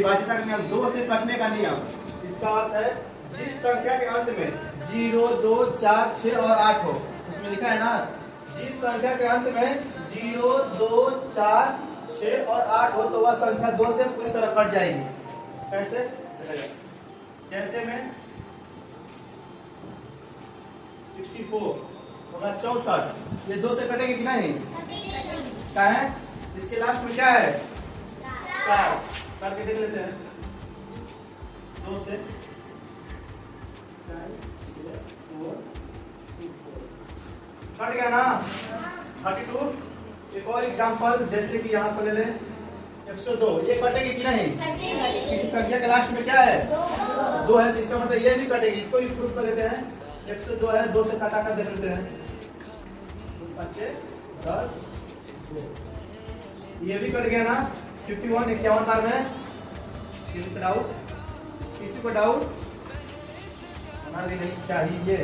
विभाज्यता का नियम, 2 से कटने का नियम। इसका अर्थ है जिस संख्या के अंत में 0, 2, 4, 6 और 8 हो, उसमें लिखा है ना, जिस संख्या के अंत में 0, 2, 4, 6 और 8 हो तो वह संख्या 2 से पूरी तरह कट जाएगी। कैसे? जैसे में 64 होगा 64, ये 2 से कटेगी कि नहीं? क्या है? इसके लास्ट में क्या है? 4 करके देख लेते हैं। 2 से 4 कट गया ना? 32। एक और एग्जांपल, जैसे कि यहाँ पर ले लें 102, ये कटेगी कि नहीं? किसी संख्या के लास्ट में क्या है? 2 है, तो इसका मतलब ये भी कटेगी। इसको भी प्रूफ कर लेते हैं। 102 है, 2 से काटा कर देख लेते हैं। 5, 10, 2, ये भी कट गया ना? 51 51 बार में किसी को डाउट? किसी को डाउट? हमारे नहीं चाहिए।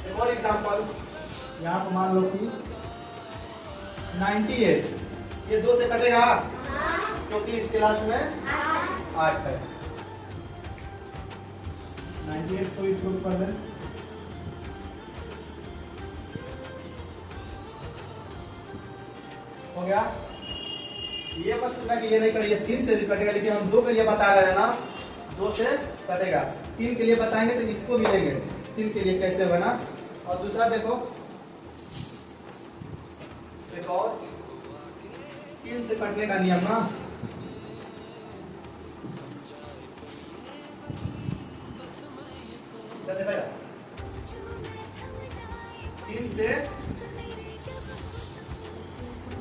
एक और एग्जांपल, यहाँ पर मान लो कि 98, ये 2 से कटेगा क्योंकि इसके लास्ट में 8 है। 98 को भी प्रूफ कर दें। हो गया? ये मत सुनना कि ये नहीं करेगा, 3 से भी कटेगा, लेकिन हम 2 के लिए बता रहे हैं ना, 2 से कटेगा। 3 के लिए बताएंगे तो इसको मिलेंगे। 3 के लिए कैसे होगा ना? और दूसरा देखो, एक और 3 से कटने का नियम ना, क्या देखा जाए? 3 से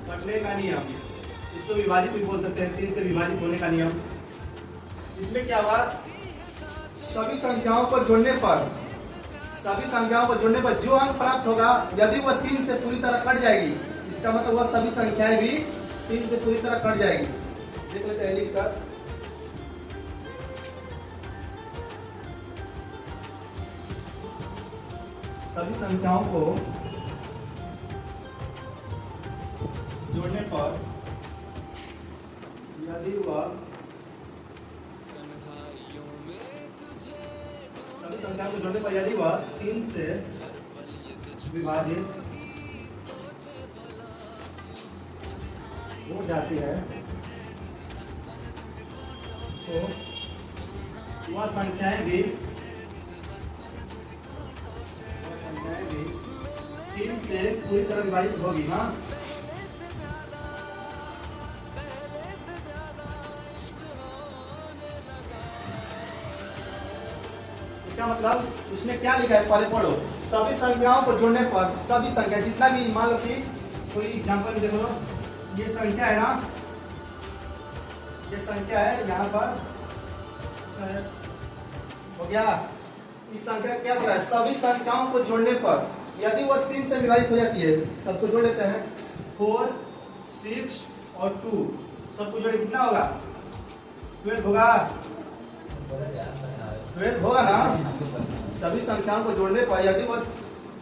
कटने का नियम, इसको विभाजित भी बोल सकते हैं। 3 से विभाजित होने का नियम। इसमें क्या हुआ? सभी संख्याओं को जोड़ने पर जो अंक प्राप्त होगा, यदि वह 3 से पूरी तरह कट जाएगी, इसका मतलब वह सभी संख्याएं भी 3 से पूरी तरह कट जाएगी। देख लेते हैं लिख कर। सभी संख्याओं को जोड़ने पर यदि वह सभी संख्याओं को जोड़ने पर यदि वह 3 से विभाजित हो जाती है तो वह संख्याएं भी 3 से पूरी तरह विभाजित होगी। हाँ, इसका मतलब उसने क्या लिखा है, पहले पढ़ो। सभी संख्याओं को जोड़ने पर सभी संख्या, जितना भी, मान लो कि कोई एग्जांपल देखो, ये संख्या है ना, ये संख्या है, यहाँ पर हो गया। इस संख्या क्या बोला है? सभी संख्याओं को जोड़ने पर यदि वह 3 से विभाजित हो जाती है, सबको जोड़ लेते हैं। 4, 6 और 2 सबको जोड़े कितना होगा? 12 होगा। 12 होगा ना? सभी संख्याओं को जोड़ने पर यदि वह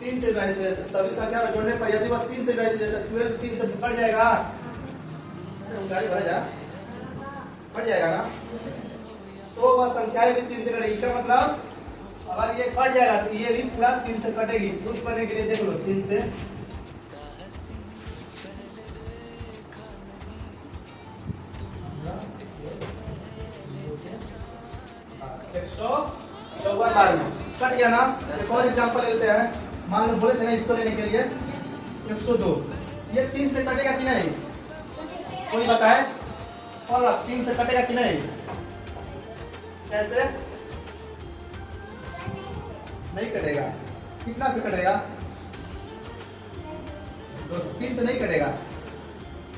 3 से विभाजित हो जाता है, सभी संख्या को जोड़ने पर यदि वह 3 से विभाजित हो जाता है, 12 3 से कट जाएगा। कट जाएगा ना? तो वह संख्याएं भी 3 से कटेगी। इसका मतलब अगर ये कट जाएगा तो ये भी पूरा 3 से कटेगी। प्रूफ करने के लिए देख लो, 3 से 154 बार में कट गया ना? एक और एग्जांपल लेते हैं। मान लो बोले थे ना इसको लेने के लिए 102, ये 3 से कटेगा कि नहीं? कोई बताए? और 3 से कटेगा कि नहीं? कैसे? नहीं कटेगा। कितना से कटेगा? 3 से नहीं कटेगा।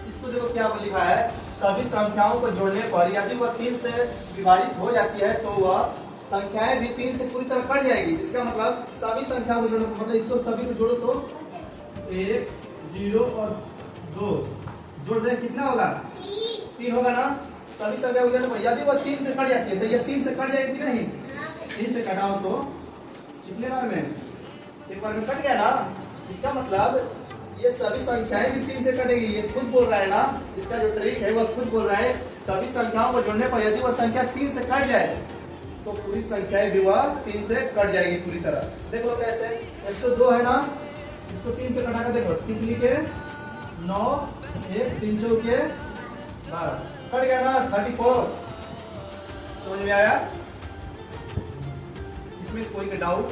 इसको देखो क्या लिखा है, सभी संख्याओं को जोड़ने पर यदि वह 3 से विभाजित हो जाती है तो वह संख्याएं भी 3 से पूरी तरह कट जाएगी। इसका मतलब सभी संख्याओं को जोड़ने, मतलब इसको सभी को जोड़ो तो 1, 0 और 2 जोड़ दे, कितना होगा? 3 होगा ना? सभी संख्या को जोड़ने पर यदि वह 3 से कट जाती है तो ये 3 से कट जाएगी कि नहीं? 3 से कटाओ तो कितने बार में? एक बार में कट गया ना? इसका मतलब ये सभी संख्याएं भी 3 से कटेगी। ये खुद बोल रहा है ना, इसका जो ट्रिक है वह खुद बोल रहा है सभी संख्याओं को जोड़ने पर यदि वह संख्या 3 से कट जाए तो पूरी संख्या भी वह 3 से कट जाएगी पूरी तरह। देख लो कैसे, 102 है ना, इसको 3 से कटाकर देखो, 6 लिखे 9 1 3 चौके 12, कट गया ना 34। समझ में आया? इसमें कोई डाउट